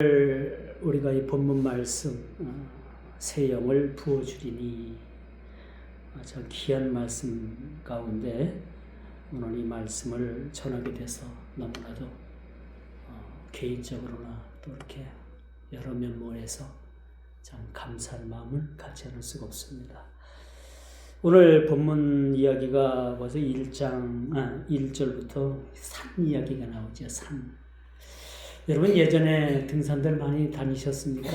우리가 이 본문 말씀 새 영을 부어주리니 저 귀한 말씀 가운데 오늘 이 말씀을 전하게 돼서 너무나도 개인적으로나 또 이렇게 여러 면모에서 참 감사한 마음을 갖지 않을 수가 없습니다. 오늘 본문 이야기가 벌써 1절부터 산 이야기가 나오죠. 산. 여러분 예전에 등산들 많이 다니셨습니까?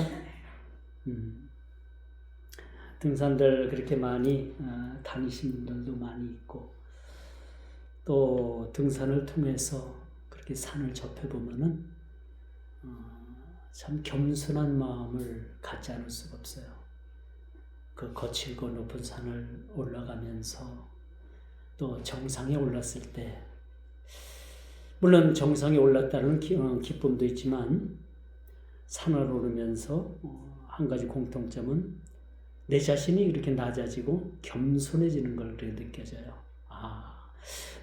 등산들 그렇게 많이 다니신 분들도 많이 있고 또 등산을 통해서 그렇게 산을 접해보면은 참 겸손한 마음을 갖지 않을 수가 없어요. 그 거칠고 높은 산을 올라가면서 또 정상에 올랐을 때 물론 정상에 올랐다는 기쁨도 있지만 산을 오르면서 한 가지 공통점은 내 자신이 이렇게 낮아지고 겸손해지는 걸 느껴져요.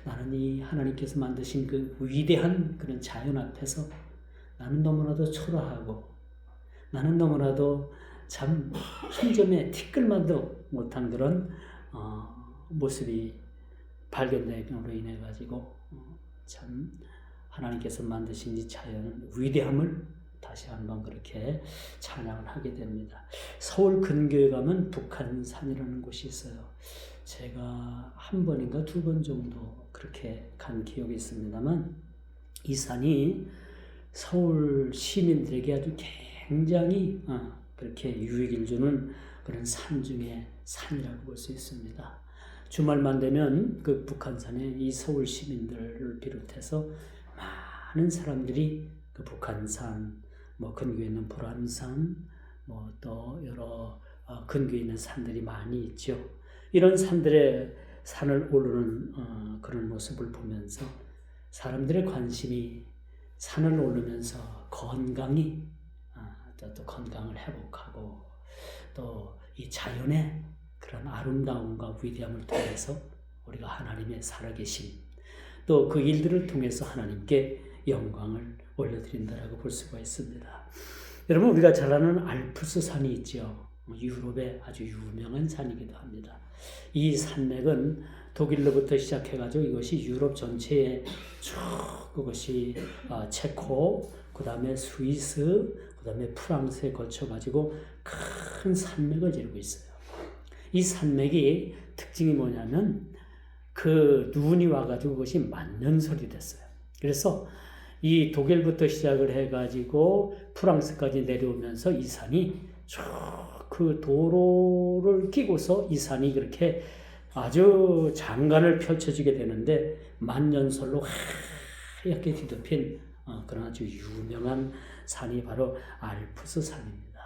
나는 이 하나님께서 만드신 그 위대한 그런 자연 앞에서 나는 너무나도 초라하고 나는 너무나도 참 한 점에 티끌만도 못한 그런 모습이 발견됨으로 인해 가지고 참 하나님께서 만드신 이 자연은 위대함을 다시 한번 그렇게 찬양을 하게 됩니다. 서울 근교에 가면 북한산이라는 곳이 있어요. 제가 한 번인가 두 번 정도 그렇게 간 기억이 있습니다만 이 산이 서울 시민들에게 아주 굉장히 그렇게 유익을 주는 그런 산 중에 산이라고 볼 수 있습니다. 주말만 되면 그 북한산에 이 서울 시민들을 비롯해서 많은 사람들이 그 북한산, 근교에 있는 불안산, 또 여러 근교에 있는 산들이 많이 있죠. 이런 산을 오르는 그런 모습을 보면서 사람들의 관심이 산을 오르면서 건강이 또 건강을 회복하고 또 이 자연의 그런 아름다움과 위대함을 통해서 우리가 하나님의 살아계심 또 그 일들을 통해서 하나님께 영광을 올려드린다라고 볼 수가 있습니다. 여러분 우리가 잘 아는 알프스 산이 있죠. 유럽의 아주 유명한 산이기도 합니다. 이 산맥은 독일로부터 시작해가지고 이것이 유럽 전체에 쭉 그것이 체코, 그 다음에 스위스, 그 다음에 프랑스에 걸쳐가지고 큰 산맥을 지르고 있어요. 이 산맥이 특징이 뭐냐면 그 눈이 와가지고 그것이 만년설이 됐어요. 그래서 이 독일부터 시작을 해가지고 프랑스까지 내려오면서 이 산이 쭉 그 도로를 끼고서 이 산이 그렇게 아주 장관을 펼쳐지게 되는데 만년설로 하얗게 뒤덮인 그런 아주 유명한 산이 바로 알프스 산입니다.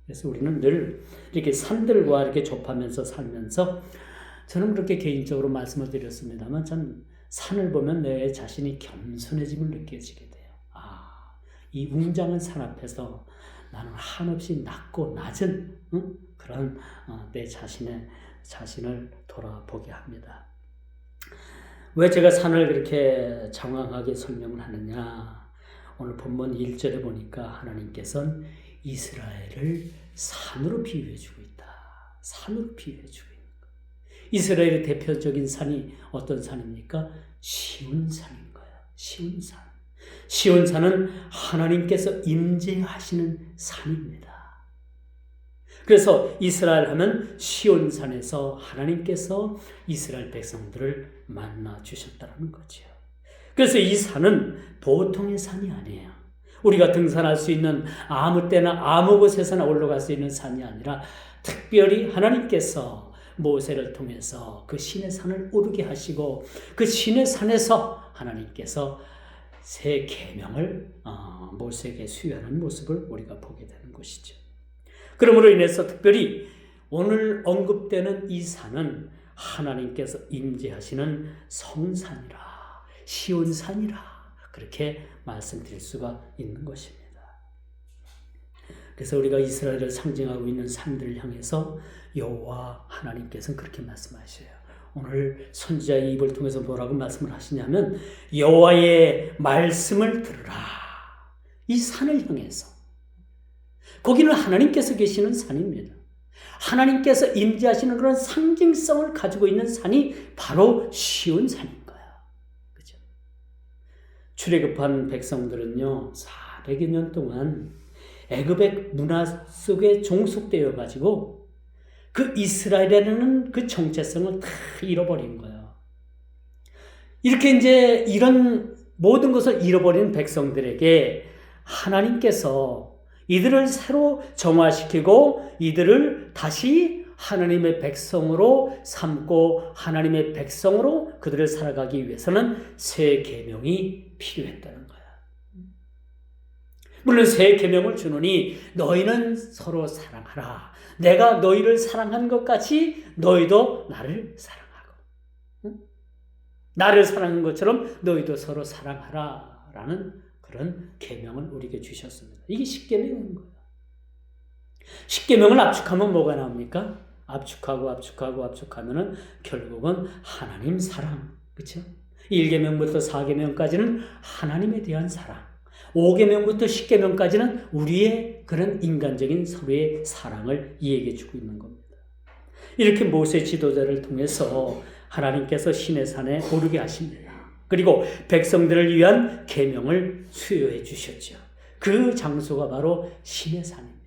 그래서 우리는 늘 이렇게 산들과 이렇게 접하면서 살면서 저는 그렇게 개인적으로 말씀을 드렸습니다만 참 산을 보면 내 자신이 겸손해짐을 느껴지게 돼요. 이 웅장한 산 앞에서 나는 한없이 낮고 낮은 그런 내 자신을 돌아보게 합니다. 왜 제가 산을 그렇게 장황하게 설명을 하느냐? 오늘 본문 1절에 보니까 하나님께서는 이스라엘을 산으로 비유해주고 있다. 산으로 비유해주고 있는 것. 이스라엘의 대표적인 산이 어떤 산입니까? 시온산인 거예요. 시온산. 시온산은 하나님께서 임재하시는 산입니다. 그래서 이스라엘 하면 시온산에서 하나님께서 이스라엘 백성들을 만나 주셨다는 거죠. 그래서 이 산은 보통의 산이 아니에요. 우리가 등산할 수 있는 아무 때나 아무 곳에서나 올라갈 수 있는 산이 아니라 특별히 하나님께서 모세를 통해서 그 신의 산을 오르게 하시고 그 신의 산에서 하나님께서 새 계명을 모세에게 수여하는 모습을 우리가 보게 되는 것이죠. 그러므로 인해서 특별히 오늘 언급되는 이 산은 하나님께서 임재하시는 성산이라 시온산이라 그렇게 말씀드릴 수가 있는 것입니다. 그래서 우리가 이스라엘을 상징하고 있는 산들을 향해서 여호와 하나님께서는 그렇게 말씀하셔요. 오늘 선지자의 입을 통해서 뭐라고 말씀을 하시냐면 여호와의 말씀을 들으라. 이 산을 향해서 거기는 하나님께서 계시는 산입니다. 하나님께서 임재하시는 그런 상징성을 가지고 있는 산이 바로 시온 산인 거야. 그죠? 출애굽한 백성들은요, 400여 년 동안 애굽의 문화 속에 종속되어 가지고 그 이스라엘이라는 그 정체성을 다 잃어버린 거예요. 이렇게 이제 이런 모든 것을 잃어버린 백성들에게 하나님께서 이들을 새로 정화시키고 이들을 다시 하나님의 백성으로 삼고 하나님의 백성으로 그들을 살아가기 위해서는 새 계명이 필요했다는 거야. 물론 새 계명을 주노니 너희는 서로 사랑하라. 내가 너희를 사랑한 것 같이 너희도 나를 사랑하고, 나를 사랑한 것처럼 너희도 서로 사랑하라 라는 그런 계명을 우리에게 주셨습니다. 이게 십계명인 거예요. 십계명을 압축하면 뭐가 나옵니까? 압축하면은 결국은 하나님 사랑, 그렇죠? 1계명부터 4계명까지는 하나님에 대한 사랑, 5계명부터 10계명까지는 우리의 그런 인간적인 서로의 사랑을 이야기해 주고 있는 겁니다. 이렇게 모세 지도자를 통해서 하나님께서 시내 산에 오르게 하십니다. 그리고 백성들을 위한 계명을 수여해 주셨죠. 그 장소가 바로 시내 산입니다.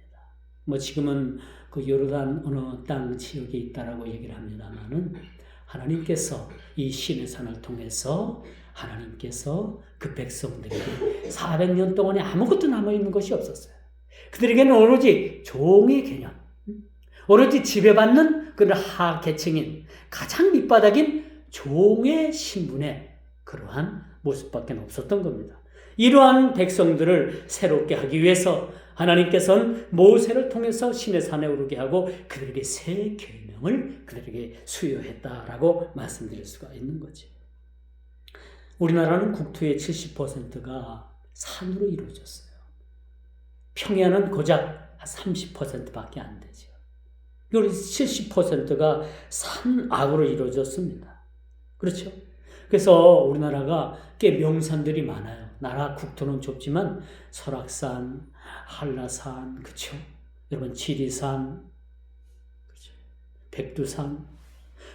뭐 지금은 그 요르단 어느 땅 지역에 있다라고 얘기를 합니다만은 하나님께서 이 시내 산을 통해서 하나님께서 그 백성들에게 400년 동안에 아무것도 남아있는 것이 없었어요. 그들에게는 오로지 종의 개념, 오로지 지배받는 그런 하계층인 가장 밑바닥인 종의 신분의 그러한 모습밖에 없었던 겁니다. 이러한 백성들을 새롭게 하기 위해서 하나님께서는 모세를 통해서 시내산에 오르게 하고 그들에게 새 계명을 그들에게 수여했다라고 말씀드릴 수가 있는 거죠. 우리나라는 국토의 70%가 산으로 이루어졌어요. 평야는 고작 30%밖에 안 되죠. 그리고 70%가 산악으로 이루어졌습니다. 그렇죠? 그래서 우리나라가 꽤 명산들이 많아요. 나라 국토는 좁지만 설악산, 한라산, 그렇죠? 여러분 지리산, 그렇죠? 백두산,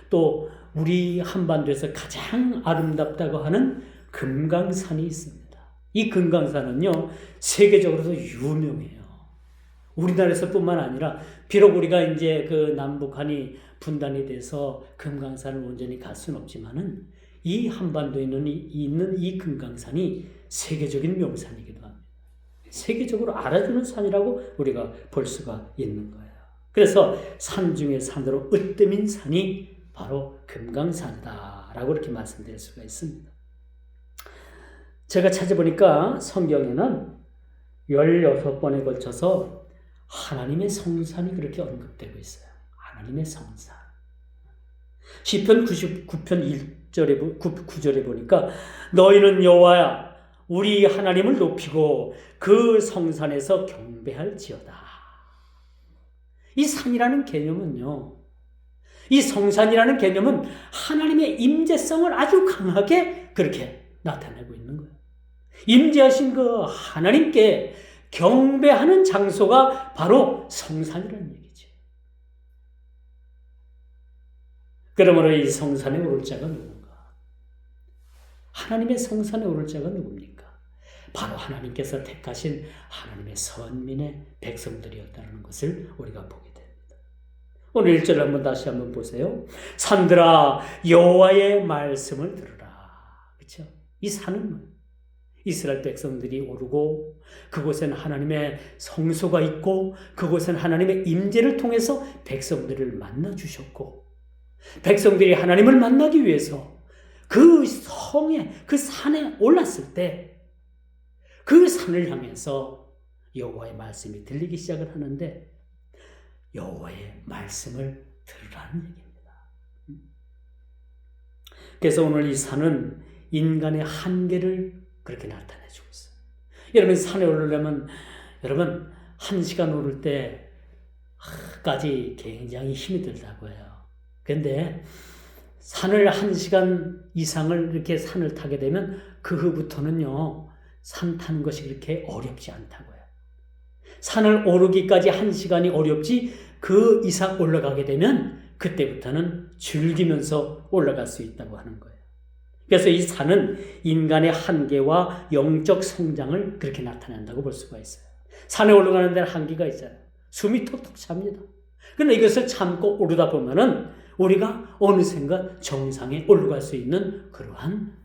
또 우리 한반도에서 가장 아름답다고 하는 금강산이 있습니다. 이 금강산은요, 세계적으로도 유명해요. 우리나라에서뿐만 아니라 비록 우리가 이제 그 남북한이 분단이 돼서 금강산을 온전히 갈 수는 없지만은 이 한반도에 있는 이 금강산이 세계적인 명산이기도 합니다. 세계적으로 알아주는 산이라고 우리가 볼 수가 있는 거예요. 그래서 산 중에 산으로 으뜸인 산이 바로 금강산이다라고 이렇게 말씀드릴 수가 있습니다. 제가 찾아보니까 성경에는 16번에 걸쳐서 하나님의 성산이 그렇게 언급되고 있어요. 하나님의 성산. 시편 99편 9절에 보니까 너희는 여호와야 우리 하나님을 높이고 그 성산에서 경배할지어다. 이 산이라는 개념은요, 이 성산이라는 개념은 하나님의 임재성을 아주 강하게 그렇게 나타내고 있는 거예요. 임재하신 그 하나님께 경배하는 장소가 바로 성산이라는 얘기죠. 그러므로 이 성산에 오를 자가 누군가? 하나님의 성산에 오를 자가 누굽니까? 바로 하나님께서 택하신 하나님의 선민의 백성들이었다는 것을 우리가 보게 됩니다. 오늘 1절 한번 다시 한번 보세요. 산들아 여호와의 말씀을 들으라. 그렇죠? 이 산은 이스라엘 백성들이 오르고 그곳에는 하나님의 성소가 있고 그곳에는 하나님의 임재를 통해서 백성들을 만나 주셨고 백성들이 하나님을 만나기 위해서 그 성에 그 산에 올랐을 때 그 산을 향해서 여호와의 말씀이 들리기 시작을 하는데 여호와의 말씀을 들으라는 얘기입니다. 그래서 오늘 이 산은 인간의 한계를 그렇게 나타내주고 있어요. 여러분 산에 오르려면 여러분 1시간 오를 때까지 굉장히 힘이 들다고 해요. 그런데 산을 1시간 이상을 이렇게 산을 타게 되면 그 후부터는요 산 타는 것이 그렇게 어렵지 않다고 해요. 산을 오르기까지 1시간이 어렵지 그 이상 올라가게 되면 그때부터는 즐기면서 올라갈 수 있다고 하는 거예요. 그래서 이 산은 인간의 한계와 영적 성장을 그렇게 나타낸다고 볼 수가 있어요. 산에 올라가는 데는 한계가 있잖아요. 숨이 턱턱 찹니다. 그러나 이것을 참고 오르다 보면은 우리가 어느샌가 정상에 올라갈 수 있는 그러한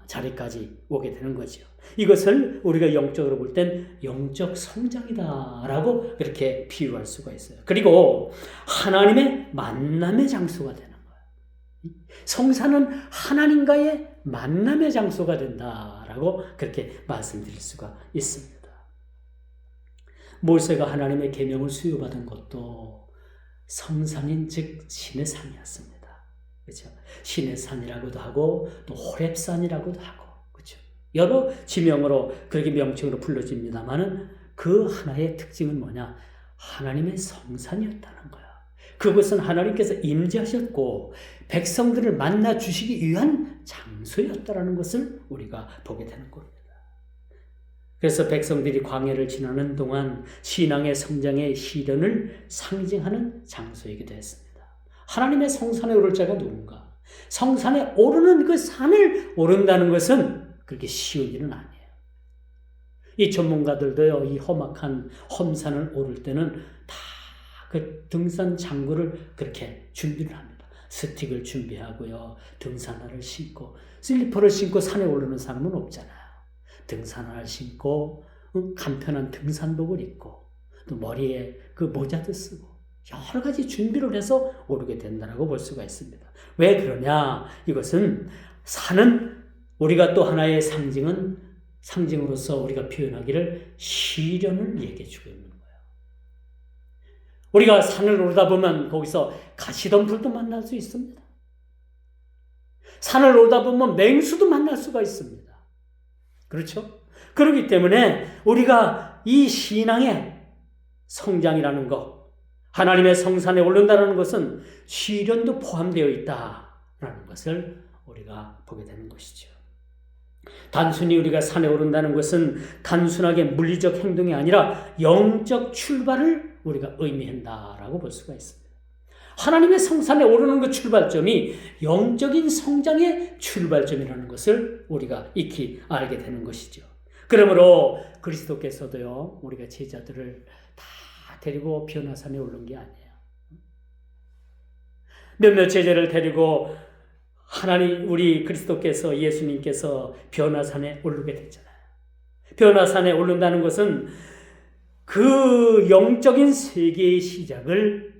자리까지 오게 되는 거죠. 이것을 우리가 영적으로 볼 땐 영적 성장이다라고 그렇게 비유할 수가 있어요. 그리고 하나님의 만남의 장소가 되는 거예요. 성산은 하나님과의 만남의 장소가 된다라고 그렇게 말씀드릴 수가 있습니다. 모세가 하나님의 계명을 수여받은 것도 성산인 즉 신의 산이었습니다. 그렇죠? 신의 산이라고도 하고 또 호렙산이라고도 하고 그렇죠? 여러 지명으로 그렇게 명칭으로 불러집니다만은 그 하나의 특징은 뭐냐? 하나님의 성산이었다는 거야. 그것은 하나님께서 임재하셨고 백성들을 만나 주시기 위한 장소였다라는 것을 우리가 보게 되는 겁니다. 그래서 백성들이 광야를 지나는 동안 신앙의 성장의 시련을 상징하는 장소이기도 했습니다. 하나님의 성산에 오를 자가 누군가? 성산에 오르는 그 산을 오른다는 것은 그렇게 쉬운 일은 아니에요. 이 전문가들도요, 이 험악한 험산을 오를 때는 다 그 등산 장구를 그렇게 준비를 합니다. 스틱을 준비하고요, 등산화를 신고, 슬리퍼를 신고 산에 오르는 사람은 없잖아요. 등산화를 신고 간편한 등산복을 입고 또 머리에 그 모자도 쓰고 여러 가지 준비를 해서 오르게 된다고 볼 수가 있습니다. 왜 그러냐? 이것은 산은 우리가 또 하나의 상징으로서 우리가 표현하기를 시련을 얘기해 주고 있는 거예요. 우리가 산을 오르다 보면 거기서 가시덤불도 만날 수 있습니다. 산을 오르다 보면 맹수도 만날 수가 있습니다. 그렇죠? 그렇기 때문에 우리가 이 신앙의 성장이라는 것, 하나님의 성산에 오른다는 것은 시련도 포함되어 있다라는 것을 우리가 보게 되는 것이죠. 단순히 우리가 산에 오른다는 것은 단순하게 물리적 행동이 아니라 영적 출발을 우리가 의미한다라고 볼 수가 있습니다. 하나님의 성산에 오르는 그 출발점이 영적인 성장의 출발점이라는 것을 우리가 익히 알게 되는 것이죠. 그러므로 그리스도께서도요, 우리가 제자들을 다 데리고 변화산에 오른 게 아니에요. 몇몇 제자를 데리고 우리 그리스도께서, 예수님께서 변화산에 오르게 됐잖아요. 변화산에 오른다는 것은 그 영적인 세계의 시작을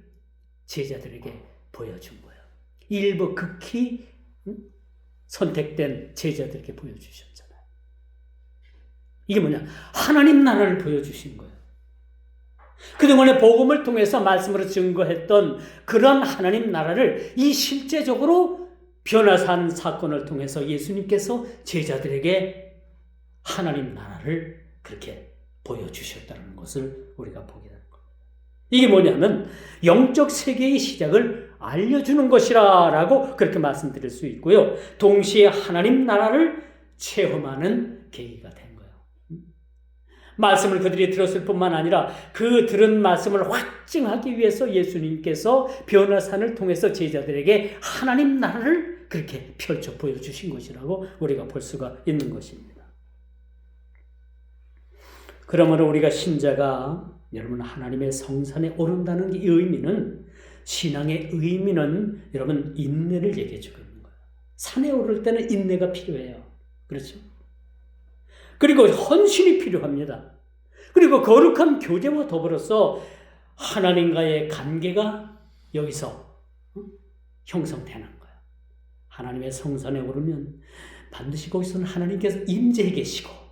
제자들에게 보여준 거예요. 일부 극히 선택된 제자들에게 보여주셨잖아요. 이게 뭐냐? 하나님 나라를 보여주신 거예요. 그동안의 복음을 통해서 말씀으로 증거했던 그런 하나님 나라를 이 실제적으로 변화산 사건을 통해서 예수님께서 제자들에게 하나님 나라를 그렇게 보여주셨다는 것을 우리가 보게 되는 거예요. 이게 뭐냐면 영적 세계의 시작을 알려주는 것이라고 그렇게 말씀드릴 수 있고요. 동시에 하나님 나라를 체험하는 계기가 된 거예요. 말씀을 그들이 들었을 뿐만 아니라 그 들은 말씀을 확증하기 위해서 예수님께서 변화산을 통해서 제자들에게 하나님 나라를 그렇게 펼쳐 보여주신 것이라고 우리가 볼 수가 있는 것입니다. 그러므로 우리가 신자가 여러분 하나님의 성산에 오른다는 이 의미는, 신앙의 의미는 여러분 인내를 얘기해 주고 있는 거예요. 산에 오를 때는 인내가 필요해요. 그렇죠? 그리고 헌신이 필요합니다. 그리고 거룩한 교제와 더불어서 하나님과의 관계가 여기서 형성되는 거예요. 하나님의 성산에 오르면 반드시 거기서는 하나님께서 임재해 계시고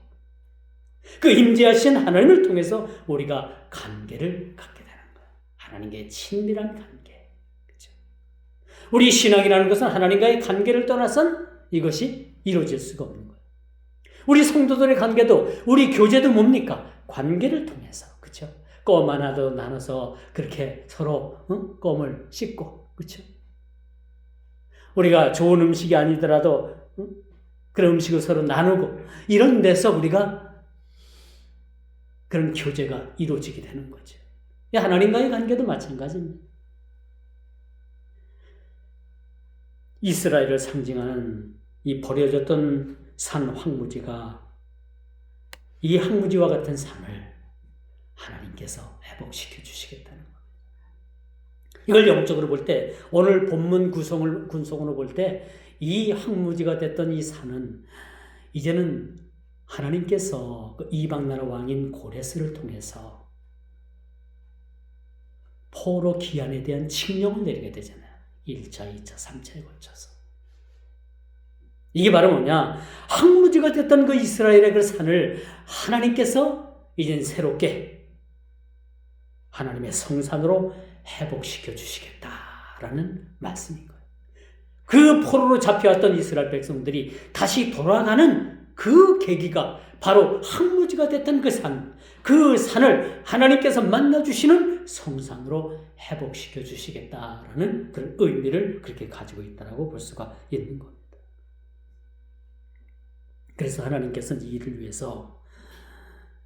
그 임재하신 하나님을 통해서 우리가 관계를 갖게 되는 거예요. 하나님과의 친밀한 관계. 그렇죠? 우리 신앙이라는 것은 하나님과의 관계를 떠나선 이것이 이루어질 수가 없는 거예요. 우리 성도들의 관계도, 우리 교제도 뭡니까? 관계를 통해서. 그렇죠? 껌 하나도 나눠서 그렇게 서로 껌을 씹고, 그렇죠? 우리가 좋은 음식이 아니더라도 그런 음식을 서로 나누고, 이런 데서 우리가 그런 교제가 이루어지게 되는 거죠. 하나님과의 관계도 마찬가지입니다. 이스라엘을 상징하는 이 버려졌던 산 황무지가 이 황무지와 같은 산을 하나님께서 회복시켜 주시겠다는 겁니다. 이걸 영적으로 볼 때, 오늘 본문 군성으로 볼 때 이 황무지가 됐던 이 산은 이제는 하나님께서 그 이방나라 왕인 고레스를 통해서 포로 기한에 대한 칙령을 내리게 되잖아요. 1차, 2차, 3차에 걸쳐서. 이게 바로 뭐냐? 황무지가 됐던 그 이스라엘의 그 산을 하나님께서 이젠 새롭게 하나님의 성산으로 회복시켜 주시겠다라는 말씀인 거예요. 그 포로로 잡혀왔던 이스라엘 백성들이 다시 돌아가는 그 계기가 바로 황무지가 됐던 그 산, 그 산을 하나님께서 만나주시는 성산으로 회복시켜 주시겠다라는 그런 의미를 그렇게 가지고 있다고 볼 수가 있는 겁니다. 그래서 하나님께서는 이 일을 위해서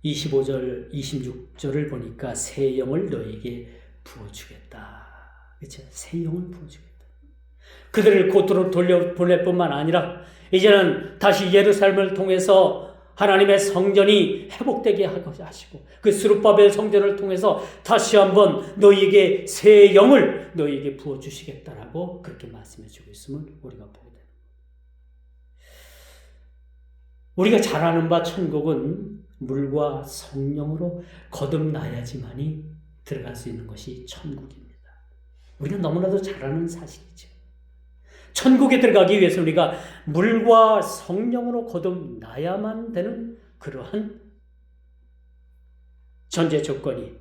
25절, 26절을 보니까 새 영을 너에게 부어주겠다. 그렇죠? 새 영을 부어주겠다. 그들을 곧으로 돌려보낼 뿐만 아니라 이제는 다시 예루살렘을 통해서 하나님의 성전이 회복되게 하시고 그 스룹바벨 성전을 통해서 다시 한번 너희에게 새 영을 너희에게 부어주시겠다라고 그렇게 말씀해주고 있음을 우리가 보게 됩니다. 우리가 잘 아는 바 천국은 물과 성령으로 거듭나야지만이 들어갈 수 있는 것이 천국입니다. 우리가 너무나도 잘 아는 사실이죠. 천국에 들어가기 위해서 우리가 물과 성령으로 거듭나야만 되는 그러한 전제 조건이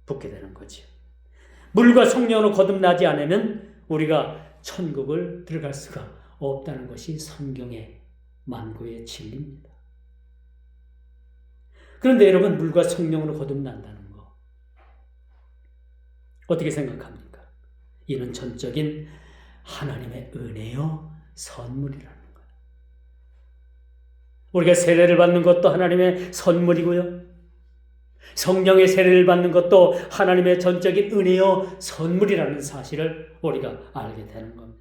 붙게 되는 거죠. 물과 성령으로 거듭나지 않으면 우리가 천국을 들어갈 수가 없다는 것이 성경의 만고의 진리입니다. 그런데 여러분, 물과 성령으로 거듭난다는 거 어떻게 생각합니까? 이는 전적인 하나님의 은혜요 선물이라는 거예요. 우리가 세례를 받는 것도 하나님의 선물이고요, 성령의 세례를 받는 것도 하나님의 전적인 은혜요 선물이라는 사실을 우리가 알게 되는 겁니다.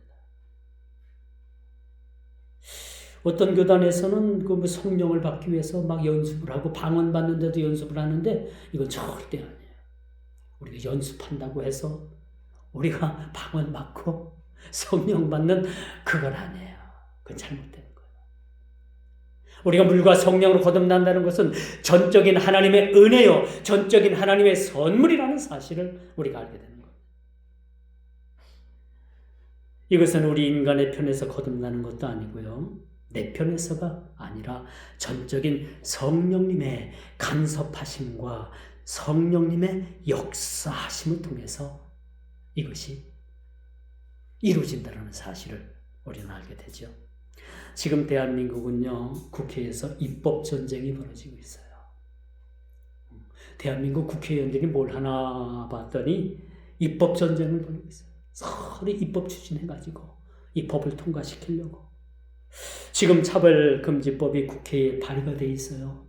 어떤 교단에서는 그 성령을 받기 위해서 막 연습을 하고 방언 받는데도 연습을 하는데 이건 절대 아니에요. 우리가 연습한다고 해서 우리가 방언 받고 성령 받는 그건 아니에요. 그건 잘못된 거예요. 우리가 물과 성령으로 거듭난다는 것은 전적인 하나님의 은혜요, 전적인 하나님의 선물이라는 사실을 우리가 알게 되는 거예요. 이것은 우리 인간의 편에서 거듭나는 것도 아니고요, 내 편에서가 아니라 전적인 성령님의 간섭하심과 성령님의 역사하심을 통해서 이것이 이루어진다는 사실을 우리는 알게 되죠. 지금 대한민국은요, 국회에서 입법 전쟁이 벌어지고 있어요. 대한민국 국회의원들이 뭘 하나 봤더니 입법 전쟁을 벌이고 있어요. 서로 입법 추진해가지고 이 법을 통과시키려고. 지금 차별금지법이 국회에 발의가 돼 있어요.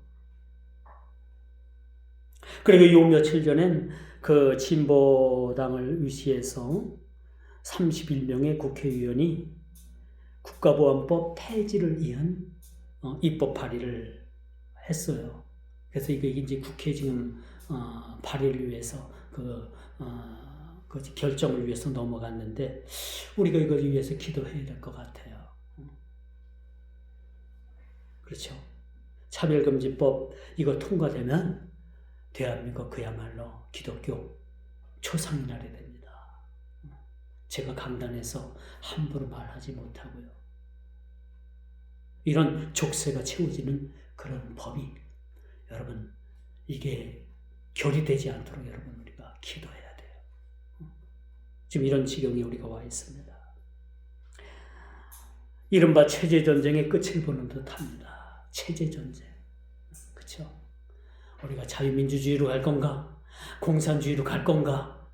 그리고 요 며칠 전엔 그 진보당을 위시해서 31명의 국회의원이 국가보안법 폐지를 위한 입법 발의를 했어요. 그래서 이게 이제 국회 지금 발의를 위해서 그 결정을 위해서 넘어갔는데 우리가 이걸 위해서 기도해야 될 것 같아요. 그렇죠? 차별금지법 이거 통과되면 대한민국 그야말로 기독교 초상이 나게 됩니다. 제가 강단에서 함부로 말하지 못하고요. 이런 족쇄가 채워지는 그런 법이 여러분 이게 결의되지 않도록 여러분 우리가 기도해야 돼요. 지금 이런 지경에 우리가 와 있습니다. 이른바 체제전쟁의 끝을 보는 듯합니다. 체제전쟁. 그렇죠? 우리가 자유민주주의로 갈 건가? 공산주의로 갈 건가?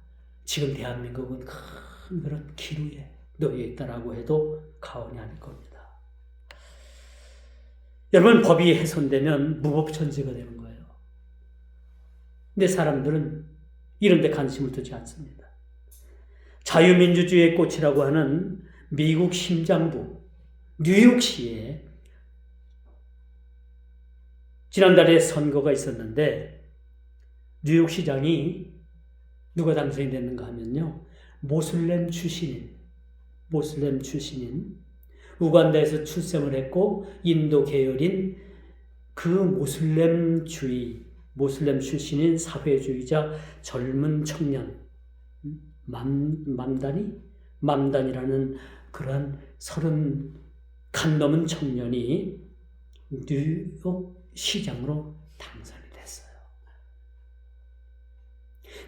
지금 대한민국은 큰 그런 기로에 놓여 있다라고 해도 과언이 아닐 겁니다. 여러분, 법이 훼손되면 무법천지가 되는 거예요. 근데 사람들은 이런 데 관심을 두지 않습니다. 자유민주주의의 꽃이라고 하는 미국 심장부 뉴욕시에 지난달에 선거가 있었는데 뉴욕시장이 누가 당선이 됐는가 하면요. 모슬렘 출신인 우간다에서 출생을 했고 인도 계열인 그 모슬렘 출신인 사회주의자 젊은 청년 맘단이라는 그러한 30 간 넘은 청년이 뉴욕 시장으로 당선이 됐어요.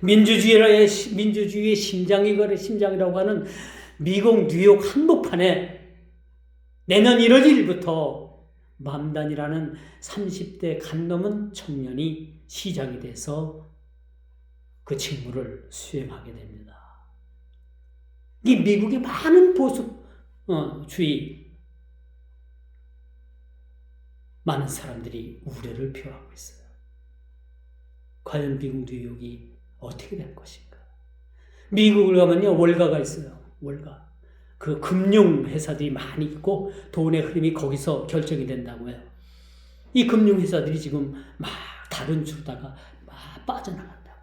민주주의의 심장이라고 하는 미국 뉴욕 한복판에 내년 1월 1일부터 맘단이라는 30대 간 넘은 청년이 시장이 돼서 그 직무를 수행하게 됩니다. 이 미국의 많은 보수주의 많은 사람들이 우려를 표하고 있어요. 과연 미국 뉴욕이 어떻게 될 것인가? 미국을 가면요 월가가 있어요. 월가. 그 금융회사들이 많이 있고 돈의 흐름이 거기서 결정이 된다고 해요. 이 금융회사들이 지금 막 다른 주다가 막 빠져나간다고.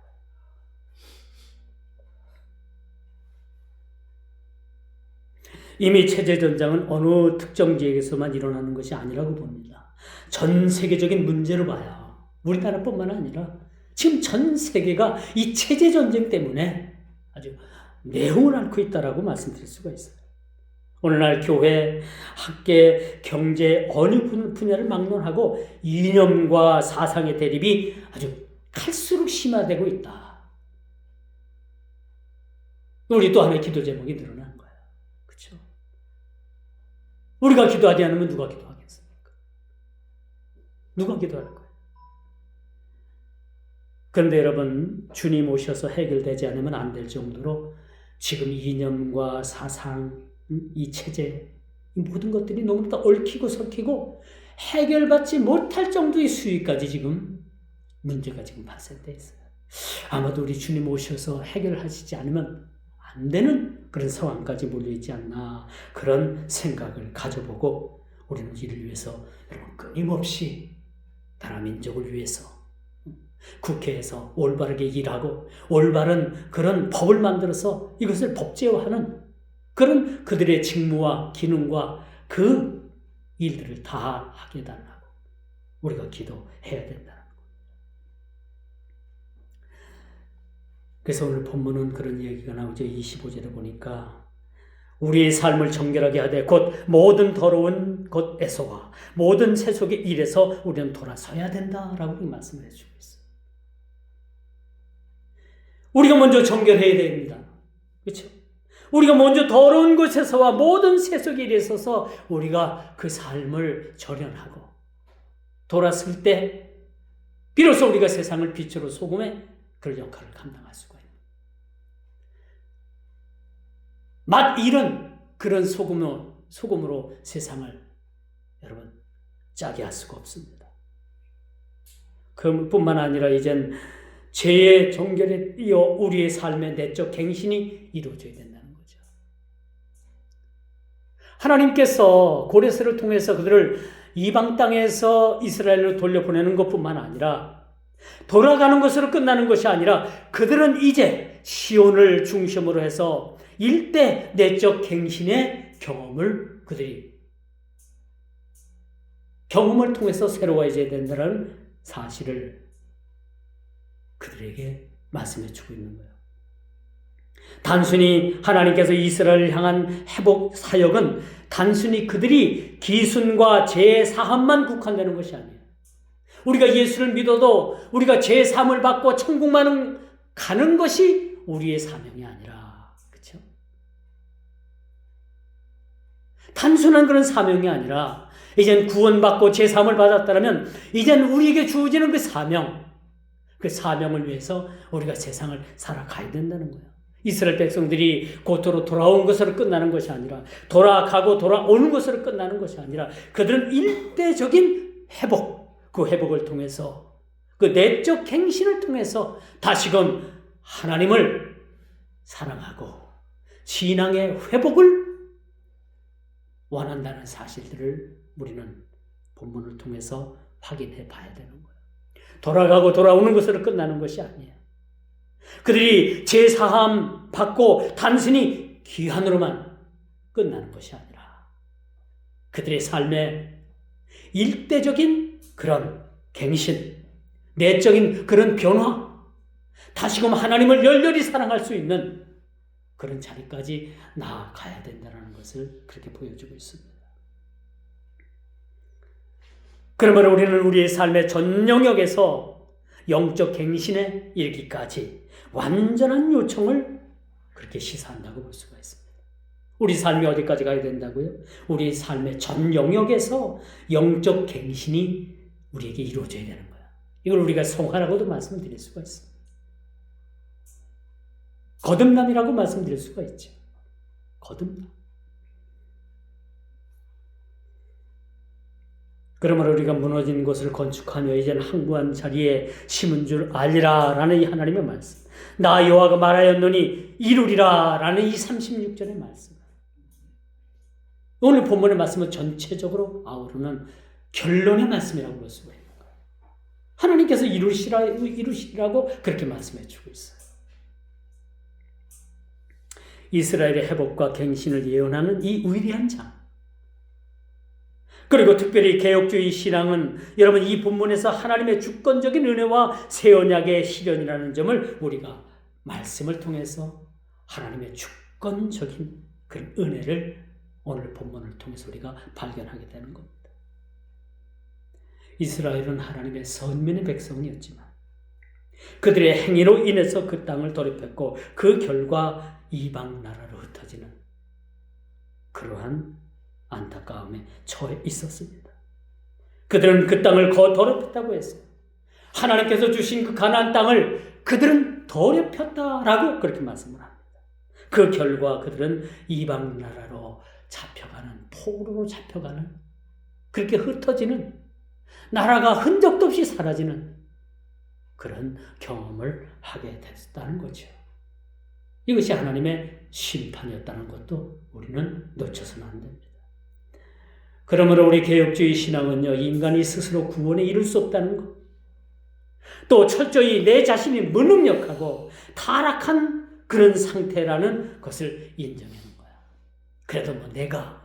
이미 체제전장은 어느 특정 지역에서만 일어나는 것이 아니라고 봅니다. 전 세계적인 문제로 봐요. 우리나라뿐만 아니라 지금 전 세계가 이 체제전쟁 때문에 아주 내홍을 앓고 있다라고 말씀드릴 수가 있어요. 오늘날 교회, 학계, 경제 어느 분야를 막론하고 이념과 사상의 대립이 아주 갈수록 심화되고 있다. 우리 또 하나의 기도 제목이 늘어난 거예요. 그렇죠? 우리가 기도하지 않으면 누가 기도하겠습니까? 누가 기도할 거예요? 그런데 여러분, 주님 오셔서 해결되지 않으면 안 될 정도로 지금 이념과 사상, 이 체제, 이 모든 것들이 너무 다 얽히고 설키고 해결받지 못할 정도의 수위까지 지금 문제가 지금 발생돼 있어요. 아마도 우리 주님 오셔서 해결하시지 않으면 안 되는 그런 상황까지 몰려있지 않나, 그런 생각을 가져보고 우리는 이를 위해서 여러분 끊임없이 나라 민족을 위해서 국회에서 올바르게 일하고 올바른 그런 법을 만들어서 이것을 법제화하는 그런 그들의 직무와 기능과 그 일들을 다 하게 해달라고 우리가 기도해야 된다는 것. 그래서 오늘 본문은 그런 얘기가 나오죠. 25절에 보니까 우리의 삶을 정결하게 하되 곧 모든 더러운 것에서와 모든 세속의 일에서 우리는 돌아서야 된다라고 말씀을 해주고 있어요. 우리가 먼저 정결해야 됩니다. 그렇죠? 우리가 먼저 더러운 곳에서와 모든 세속의 일에 있어서 우리가 그 삶을 절연하고 돌았을 때 비로소 우리가 세상을 빛으로 소금의 그런 역할을 감당할 수가 있는 맛 잃은 그런 소금으로 세상을 여러분 짜게 할 수가 없습니다. 그뿐만 아니라 이젠 죄의 정결에 이어 우리의 삶의 내적 갱신이 이루어져야 된다는 거죠. 하나님께서 고레스를 통해서 그들을 이방 땅에서 이스라엘로 돌려보내는 것뿐만 아니라 돌아가는 것으로 끝나는 것이 아니라 그들은 이제 시온을 중심으로 해서 일대 내적 갱신의 그들이 경험을 통해서 새로워져야 된다는 사실을 그들에게 말씀해 주고 있는 거예요. 단순히 하나님께서 이스라엘을 향한 회복 사역은 단순히 그들이 기순과 죄사함만 국한되는 것이 아니에요. 우리가 예수를 믿어도 우리가 죄사함을 받고 천국만 가는 것이 우리의 사명이 아니라, 그렇죠? 단순한 그런 사명이 아니라 이젠 구원받고 죄사함을 받았다면 이젠 우리에게 주어지는 그 사명을 위해서 우리가 세상을 살아가야 된다는 거예요. 이스라엘 백성들이 고토로 돌아온 것으로 끝나는 것이 아니라 돌아가고 돌아오는 것으로 끝나는 것이 아니라 그들은 일대적인 회복, 그 회복을 통해서 그 내적 갱신을 통해서 다시금 하나님을 사랑하고 신앙의 회복을 원한다는 사실들을 우리는 본문을 통해서 확인해 봐야 되는 거예요. 돌아가고 돌아오는 것으로 끝나는 것이 아니에요. 그들이 제사함 받고 단순히 기한으로만 끝나는 것이 아니라 그들의 삶에 일대적인 그런 갱신, 내적인 그런 변화, 다시금 하나님을 열렬히 사랑할 수 있는 그런 자리까지 나아가야 된다는 것을 그렇게 보여주고 있습니다. 그러므로 우리는 우리의 삶의 전 영역에서 영적 갱신에 이르기까지 완전한 요청을 그렇게 시사한다고 볼 수가 있습니다. 우리 삶이 어디까지 가야 된다고요? 우리 삶의 전 영역에서 영적 갱신이 우리에게 이루어져야 되는 거야. 이걸 우리가 성화라고도 말씀드릴 수가 있습니다. 거듭남이라고 말씀드릴 수가 있죠. 거듭남. 그러므로 우리가 무너진 곳을 건축하며 이제는 항구한 자리에 심은 줄 알리라 라는 이 하나님의 말씀, 나 여호와가 말하였노니 이루리라 라는 이 36절의 말씀, 오늘 본문의 말씀은 전체적으로 아우르는 결론의 말씀이라고 볼 수가 있는 거예요. 하나님께서 이루시라고 그렇게 말씀해 주고 있어요. 이스라엘의 회복과 갱신을 예언하는 이 위대한 장, 그리고 특별히 개혁주의 신앙은 여러분 이 본문에서 하나님의 주권적인 은혜와 새 언약의 실현이라는 점을 우리가 말씀을 통해서 하나님의 주권적인 그런 은혜를 오늘 본문을 통해서 우리가 발견하게 되는 겁니다. 이스라엘은 하나님의 선민의 백성이었지만 그들의 행위로 인해서 그 땅을 돌입했고 그 결과 이방 나라로 흩어지는 그러한 안타까움에 처해 있었습니다. 그들은 그 땅을 더럽혔다고 했어요. 하나님께서 주신 그 가나안 땅을 그들은 더럽혔다라고 그렇게 말씀을 합니다. 그 결과 그들은 이방 나라로 잡혀가는, 포로로 잡혀가는, 그렇게 흩어지는, 나라가 흔적도 없이 사라지는 그런 경험을 하게 됐다는 거죠. 이것이 하나님의 심판이었다는 것도 우리는 놓쳐서는 안 됩니다. 그러므로 우리 개혁주의 신앙은요, 인간이 스스로 구원에 이룰 수 없다는 것, 또 철저히 내 자신이 무능력하고 타락한 그런 상태라는 것을 인정하는 거야. 그래도 내가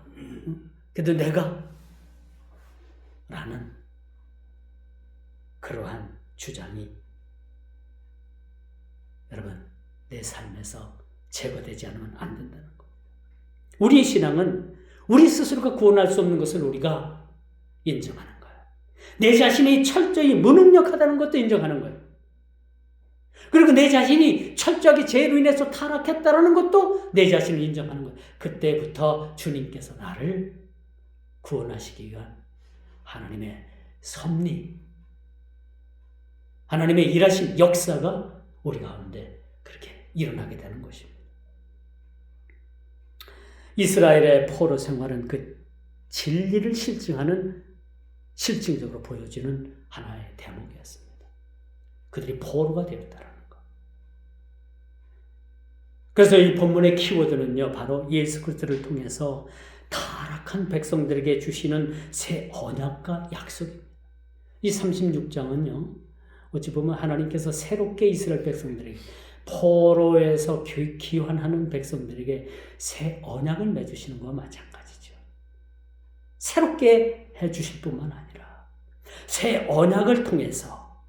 라는 그러한 주장이 여러분 내 삶에서 제거되지 않으면 안 된다는 겁니다. 우리의 신앙은 우리 스스로가 구원할 수 없는 것을 우리가 인정하는 거예요. 내 자신이 철저히 무능력하다는 것도 인정하는 거예요. 그리고 내 자신이 철저하게 죄로 인해서 타락했다는 것도 내 자신을 인정하는 거예요. 그때부터 주님께서 나를 구원하시기 위한 하나님의 섭리, 하나님의 일하신 역사가 우리 가운데 그렇게 일어나게 되는 것입니다. 이스라엘의 포로 생활은 그 진리를 실증적으로 보여주는 하나의 대목이었습니다. 그들이 포로가 되었다는 것. 그래서 이 본문의 키워드는요, 바로 예수 그리스도를 통해서 타락한 백성들에게 주시는 새 언약과 약속입니다. 이 36장은요, 어찌 보면 하나님께서 새롭게 이스라엘 백성들에게, 포로에서 귀환하는 백성들에게 새 언약을 맺으시는 것과 마찬가지죠. 새롭게 해주실 뿐만 아니라 새 언약을 통해서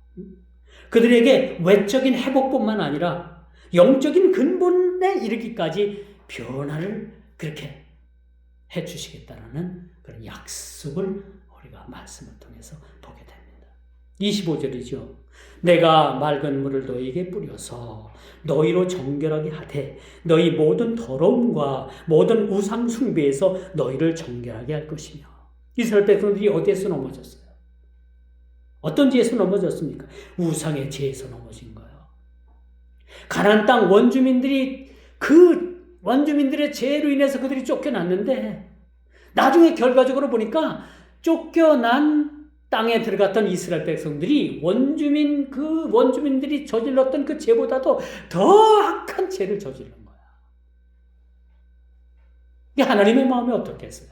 그들에게 외적인 회복뿐만 아니라 영적인 근본에 이르기까지 변화를 그렇게 해주시겠다는 그런 약속을 우리가 말씀을 통해서 보게 됩니다. 25절이죠. 내가 맑은 물을 너희에게 뿌려서 너희로 정결하게 하되 너희 모든 더러움과 모든 우상 숭배에서 너희를 정결하게 할 것이며. 이스라엘 백성들이 어디에서 넘어졌어요? 어떤 죄에서 넘어졌습니까? 우상의 죄에서 넘어진 거예요. 가나안 땅 원주민들이 그 원주민들의 죄로 인해서 그들이 쫓겨났는데 나중에 결과적으로 보니까 쫓겨난 땅에 들어갔던 이스라엘 백성들이 그 원주민들이 저질렀던 그 죄보다도 더 악한 죄를 저지른 거야. 이게 하나님의 마음이 어떻겠어요?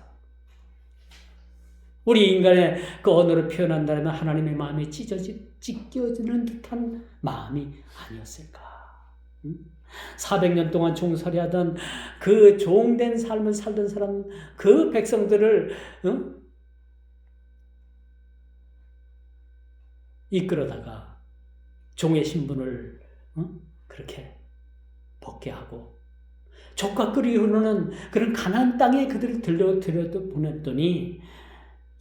우리 인간의 그 언어로 표현한다면 하나님의 마음이 찢겨지는 듯한 마음이 아니었을까? 400년 동안 종살이하던 그 종된 삶을 살던 사람, 그 백성들을 이끌어다가 종의 신분을 그렇게 벗게 하고 족과 꿀이 흐르는 그런 가나안 땅에 그들을 들여 보냈더니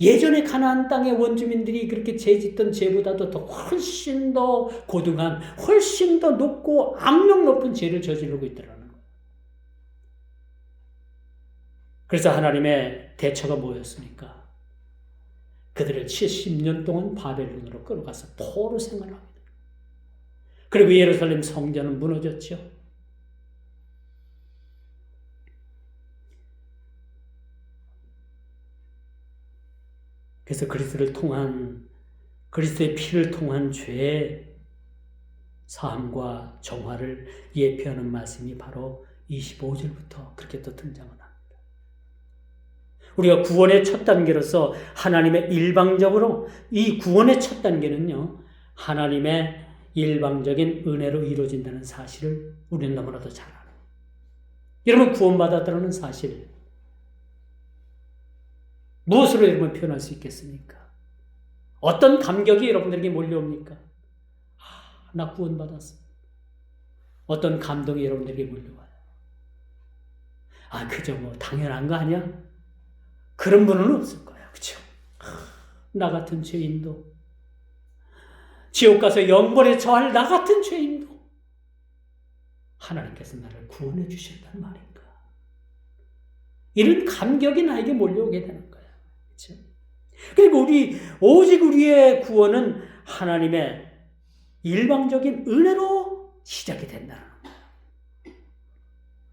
예전에 가나안 땅의 원주민들이 그렇게 죄짓던 죄보다도 더 훨씬 더 고등한, 훨씬 더 높고 악명 높은 죄를 저지르고 있더라는 거예요. 그래서 하나님의 대처가 뭐였습니까? 그들을 70년 동안 바벨론으로 끌어가서 포로 생활합니다. 그리고 예루살렘 성전은 무너졌죠. 그래서 그리스도의 피를 통한 죄의 사함과 정화를 예표하는 말씀이 바로 25절부터 그렇게 또 등장을 합니다. 우리가 구원의 첫 단계로서 하나님의 일방적으로 이 구원의 첫 단계는요, 하나님의 일방적인 은혜로 이루어진다는 사실을 우리는 너무나도 잘 알아요. 여러분 구원받았다는 사실 무엇으로 여러분 표현할 수 있겠습니까? 어떤 감격이 여러분들에게 몰려옵니까? 나 구원받았어. 어떤 감동이 여러분들에게 몰려와요? 그저 뭐 당연한 거 아니야? 그런 분은 없을 거예요. 그렇죠? 나 같은 죄인도, 지옥 가서 영벌에 처할 나 같은 죄인도 하나님께서 나를 구원해 주셨단 말인가? 이런 감격이 나에게 몰려오게 되는 거예요. 그렇죠? 그리고 오직 우리의 구원은 하나님의 일방적인 은혜로 시작이 된다는 거예요.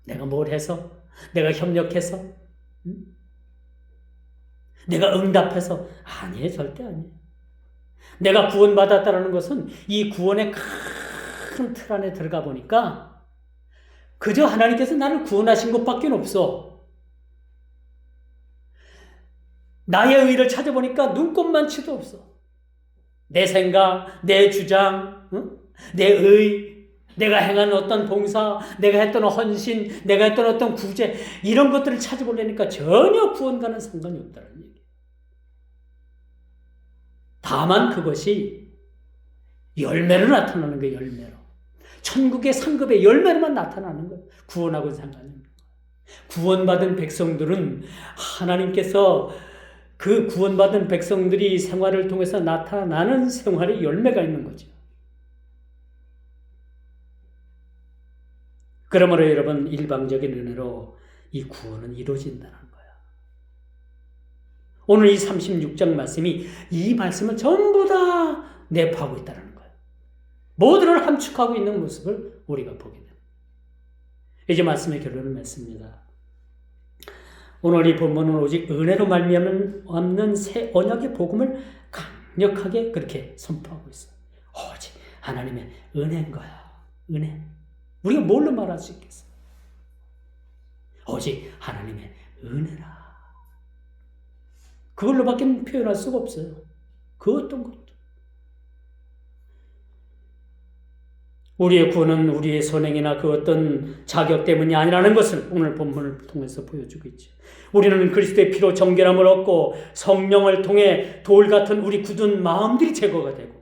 내가 뭘 해서, 내가 협력해서, 내가 응답해서, 아니에요. 절대 아니에요. 내가 구원받았다는 것은 이 구원의 큰 틀 안에 들어가 보니까 그저 하나님께서 나를 구원하신 것밖에 없어. 나의 의를 찾아보니까 눈꼽만치도 없어. 내 생각, 내 주장, 내 의, 내가 행한 어떤 봉사, 내가 했던 헌신, 내가 했던 어떤 구제, 이런 것들을 찾아보려니까 전혀 구원과는 상관이 없다는 얘기예요. 다만 그것이 열매로 나타나는 거예요. 열매로. 천국의 상급의 열매로만 나타나는 거예요. 구원하고는 상관이 없는 거예요. 구원받은 백성들은 하나님께서 그 구원받은 백성들이 생활을 통해서 나타나는 생활의 열매가 있는 거죠. 그러므로 여러분 일방적인 은혜로 이 구원은 이루어진다는 거예요. 오늘 이 36장 말씀이 이 말씀을 전부 다 내포하고 있다는 거예요. 모두를 함축하고 있는 모습을 우리가 보게 됩니다. 이제 말씀의 결론을 맺습니다. 오늘 이 본문은 오직 은혜로 말미암는 새 언약의 복음을 강력하게 그렇게 선포하고 있어요. 오직 하나님의 은혜인 거야. 은혜. 우리가 뭘로 말할 수 있겠어요? 오직 하나님의 은혜라. 그걸로밖에 표현할 수가 없어요. 그 어떤 것도. 우리의 구원은 우리의 선행이나 그 어떤 자격 때문이 아니라는 것을 오늘 본문을 통해서 보여주고 있죠. 우리는 그리스도의 피로 정결함을 얻고 성령을 통해 돌 같은 우리 굳은 마음들이 제거가 되고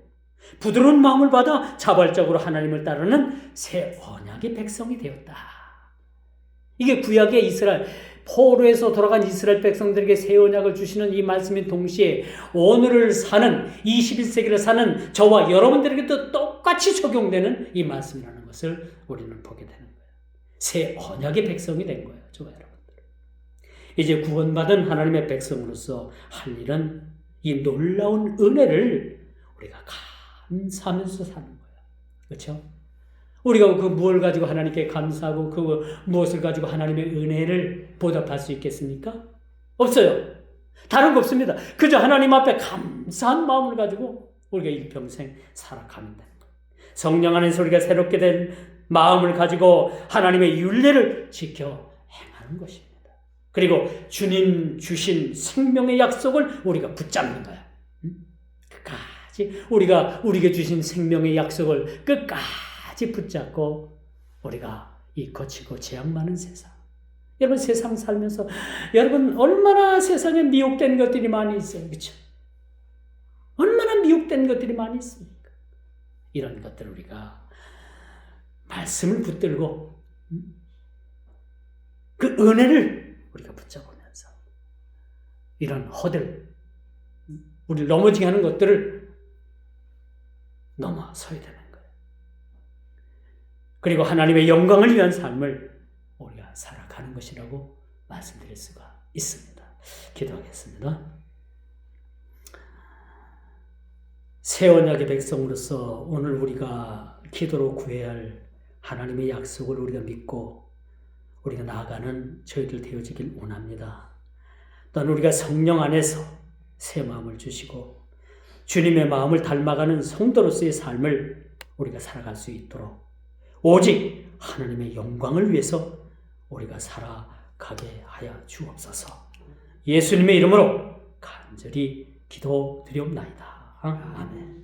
부드러운 마음을 받아 자발적으로 하나님을 따르는 새 언약의 백성이 되었다. 이게 구약의 이스라엘, 포로에서 돌아간 이스라엘 백성들에게 새 언약을 주시는 이 말씀인 동시에 오늘을 사는 21세기를 사는 저와 여러분들에게도 똑같이 적용되는 이 말씀이라는 것을 우리는 보게 되는 거예요. 새 언약의 백성이 된 거예요. 저와 여러분들. 이제 구원받은 하나님의 백성으로서 할 일은 이 놀라운 은혜를 우리가 감사하면서 사는 거예요. 그렇죠? 우리가 그 무엇을 가지고 하나님께 감사하고 그 무엇을 가지고 하나님의 은혜를 보답할 수 있겠습니까? 없어요. 다른 거 없습니다. 그저 하나님 앞에 감사한 마음을 가지고 우리가 일평생 살아가면 되는 거예요. 성령 안에서 우리가 새롭게 된 마음을 가지고 하나님의 율례를 지켜 행하는 것입니다. 그리고 주님 주신 생명의 약속을 우리가 붙잡는 거야. 끝까지 우리가 우리에게 주신 생명의 약속을 끝까지 붙잡고 우리가 이 거치고 재앙 많은 세상, 여러분 세상 살면서 여러분 얼마나 세상에 미혹된 것들이 많이 있어요. 그렇죠? 얼마나 미혹된 것들이 많이 있습니까? 이런 것들을 우리가 말씀을 붙들고 그 은혜를 우리가 붙잡으면서 이런 허들, 우리를 넘어지게 하는 것들을 넘어서야 되는 거예요. 그리고 하나님의 영광을 위한 삶을 우리가 살아가는 것이라고 말씀드릴 수가 있습니다. 기도하겠습니다. 새 언약의 백성으로서 오늘 우리가 기도로 구해야 할 하나님의 약속을 우리가 믿고 우리가 나아가는 저희들 되어지길 원합니다. 또한 우리가 성령 안에서 새 마음을 주시고 주님의 마음을 닮아가는 성도로서의 삶을 우리가 살아갈 수 있도록 오직 하나님의 영광을 위해서 우리가 살아가게 하여 주옵소서. 예수님의 이름으로 간절히 기도드리옵나이다. 아멘.